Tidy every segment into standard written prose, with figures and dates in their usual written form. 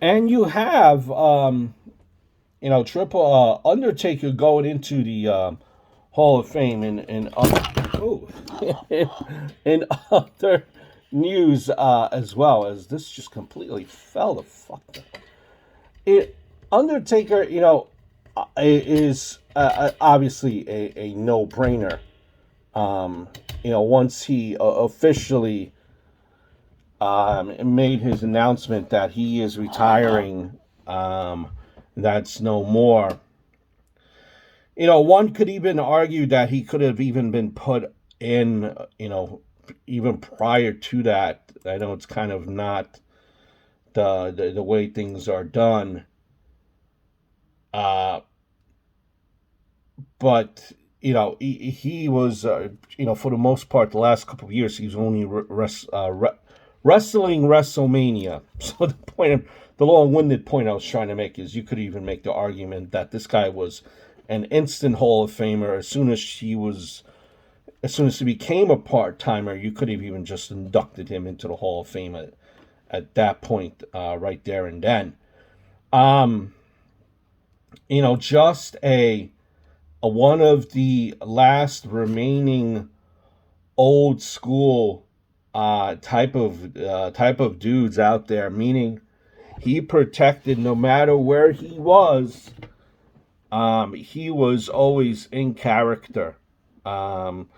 And you have, Triple Undertaker going into the Hall of Fame in oh, in other news as well, as this just completely fell the fuck down. It Undertaker, is obviously a no brainer. Once he officially made his announcement that he is retiring, that's no more. One could even argue that he could have even been put in, even prior to that. I know it's kind of not the way things are done, uh, but he was, for the most part, the last couple of years, he was only wrestling WrestleMania. So the long-winded point I was trying to make is you could even make the argument that this guy was an instant Hall of Famer as soon as he became a part timer. You could have even just inducted him into the Hall of Fame at that point, right there and then. Um, just a one of the last remaining old school type of dudes out there. Meaning, he protected no matter where he was. He was always in character. Um,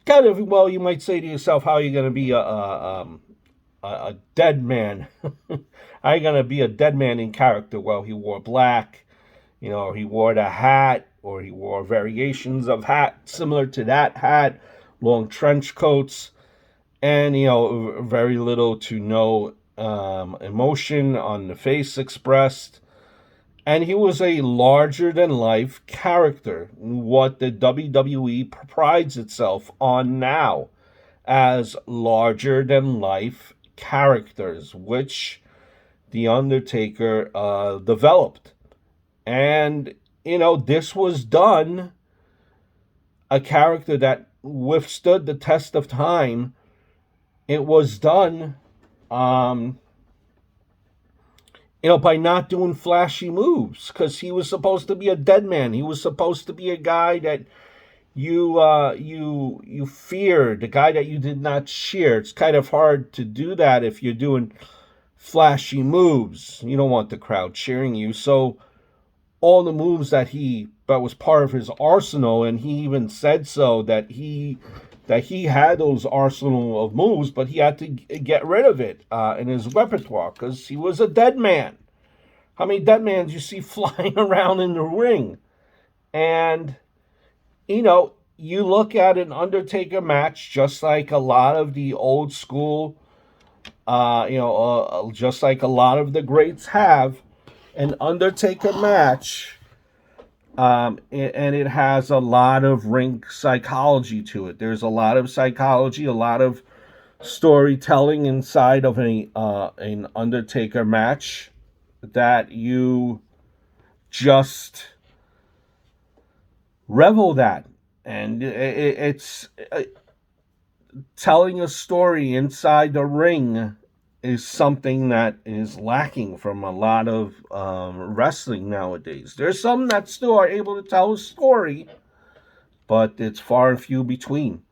Kind of, well, you might say to yourself, how are you going to be a dead man? How are you going to be a dead man in character? Well, he wore black, or he wore the hat, or he wore variations of hat similar to that hat, long trench coats, and, very little to no emotion on the face expressed. And he was a larger than life character, what the WWE prides itself on now, as larger than life characters, which The Undertaker developed. And, this was done, a character that withstood the test of time. It was done, um, by not doing flashy moves, because he was supposed to be a dead man. He was supposed to be a guy that you feared, the guy that you did not cheer. It's kind of hard to do that if you're doing flashy moves. You don't want the crowd cheering you. So all the moves that was part of his arsenal, and he even said so, that he had those arsenal of moves, but he had to get rid of it in his repertoire because he was a dead man. How many dead mans you see flying around in the ring? And you look at an Undertaker match, just like a lot of the old school, just like a lot of the greats have an Undertaker match, and it has a lot of ring psychology to it. There's a lot of psychology, a lot of storytelling inside of an Undertaker match that you just revel that. And it's telling a story inside the ring is something that is lacking from a lot of wrestling nowadays. There's some that still are able to tell a story, but it's far and few between.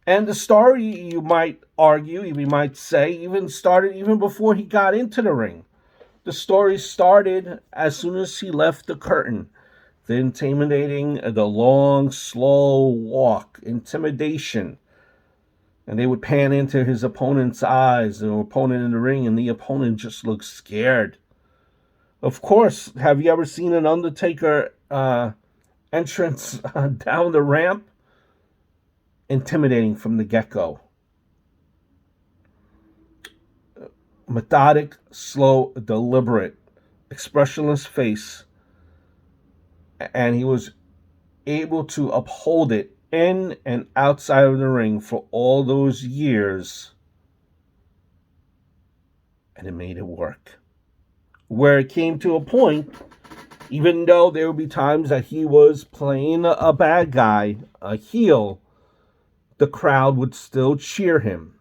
And the story, you might argue, you might say, even started even before he got into the ring. The story started as soon as he left the curtain. The intimidating, the long, slow walk, intimidation. And they would pan into his opponent's eyes, the opponent in the ring, and the opponent just looks scared. Of course, have you ever seen an Undertaker entrance down the ramp? Intimidating from the get go. Methodic, slow, deliberate, expressionless face. And he was able to uphold it in and outside of the ring for all those years, and it made it work. Where it came to a point, even though there would be times that he was playing a bad guy, a heel, the crowd would still cheer him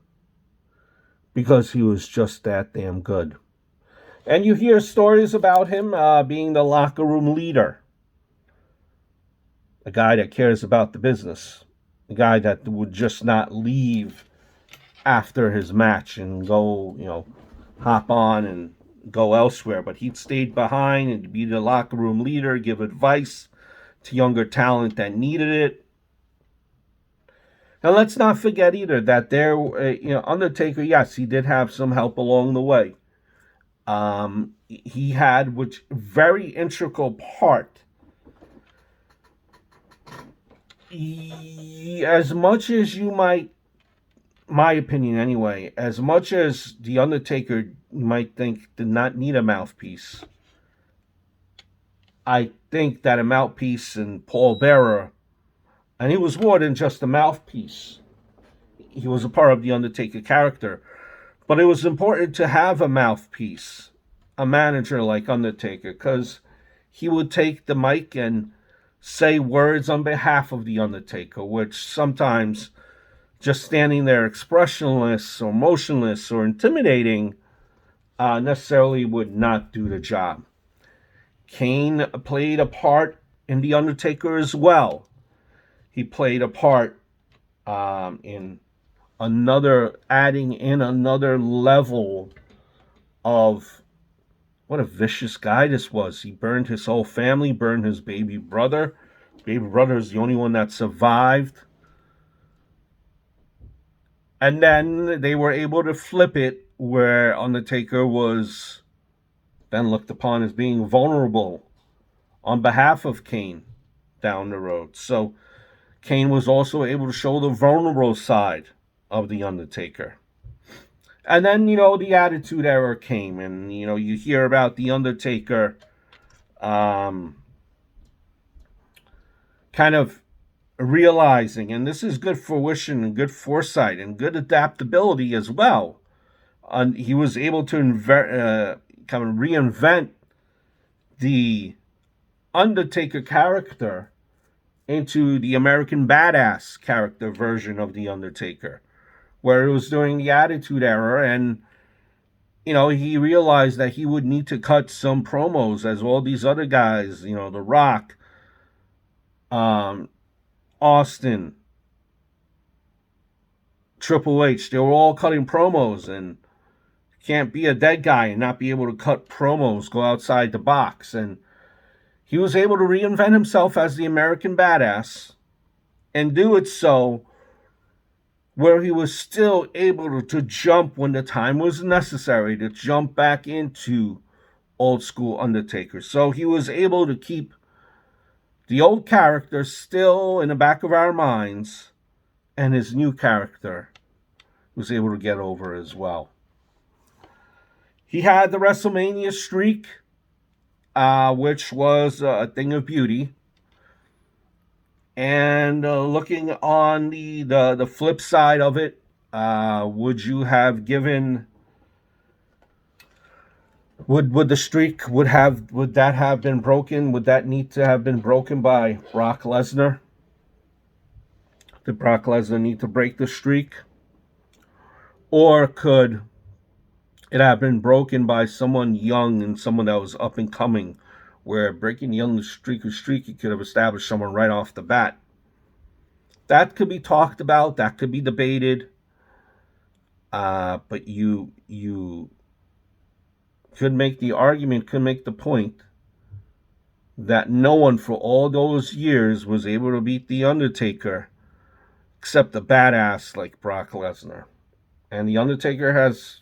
because he was just that damn good. And you hear stories about him being the locker room leader, a guy that cares about the business, a guy that would just not leave after his match and go, hop on and go elsewhere. But he stayed behind and be the locker room leader, give advice to younger talent that needed it. And let's not forget either that Undertaker, yes, he did have some help along the way. He had, which very integral part. As much as you might, my opinion anyway, as much as the Undertaker you might think did not need a mouthpiece, I think that a mouthpiece in Paul Bearer, and he was more than just a mouthpiece. He was a part of the Undertaker character, but it was important to have a mouthpiece, a manager like Undertaker, because he would take the mic and say words on behalf of the Undertaker, which sometimes just standing there expressionless or motionless or intimidating necessarily would not do the job. Kane played a part in The Undertaker as well. He played a part in adding in another level of what a vicious guy this was. He burned his whole family, burned his baby brother. Baby brother is the only one that survived. And then they were able to flip it where Undertaker was then looked upon as being vulnerable on behalf of Kane down the road. So Kane was also able to show the vulnerable side of The Undertaker. And then, the Attitude Era came, and, you hear about The Undertaker kind of realizing, and this is good fruition and good foresight and good adaptability as well. He was able to kind of reinvent the Undertaker character into the American Badass character version of The Undertaker, where it was during the Attitude Era, and he realized that he would need to cut some promos as all these other guys, The Rock, Austin, Triple H, they were all cutting promos, and can't be a dead guy and not be able to cut promos, go outside the box. And he was able to reinvent himself as the American Badass and do it so where he was still able to jump when the time was necessary to jump back into old school Undertaker. So he was able to keep the old character still in the back of our minds, and his new character was able to get over as well. He had the WrestleMania streak, which was a thing of beauty. And looking on the flip side of it, would you have given? Would the streak would that have been broken? Would that need to have been broken by Brock Lesnar? Did Brock Lesnar need to break the streak, or could it have been broken by someone young and someone that was up and coming, where breaking the Undertaker streak, you could have established someone right off the bat? That could be talked about. That could be debated. But you could make the argument, could make the point that no one for all those years was able to beat The Undertaker except a badass like Brock Lesnar. And The Undertaker has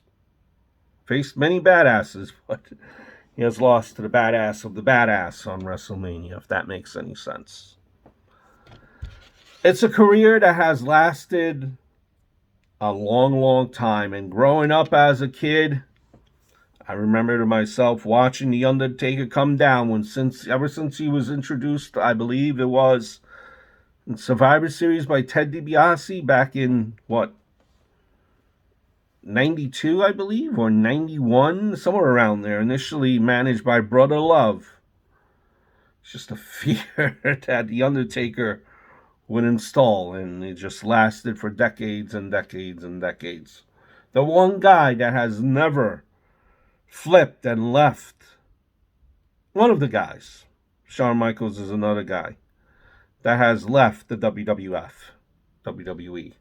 faced many badasses, but he has lost to the badass of the badass on WrestleMania, if that makes any sense. It's a career that has lasted a long, long time. And growing up as a kid, I remember to myself watching The Undertaker come down ever since he was introduced, I believe it was in Survivor Series by Ted DiBiase back in, 92, I believe, or 91, somewhere around there, initially managed by Brother Love. It's just a fear that The Undertaker would install, and it just lasted for decades and decades and decades. The one guy that has never flipped and left. One of the guys, Shawn Michaels is another guy that has left the WWF, WWE.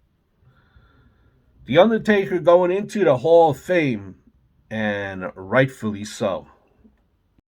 The Undertaker going into the Hall of Fame, and rightfully so.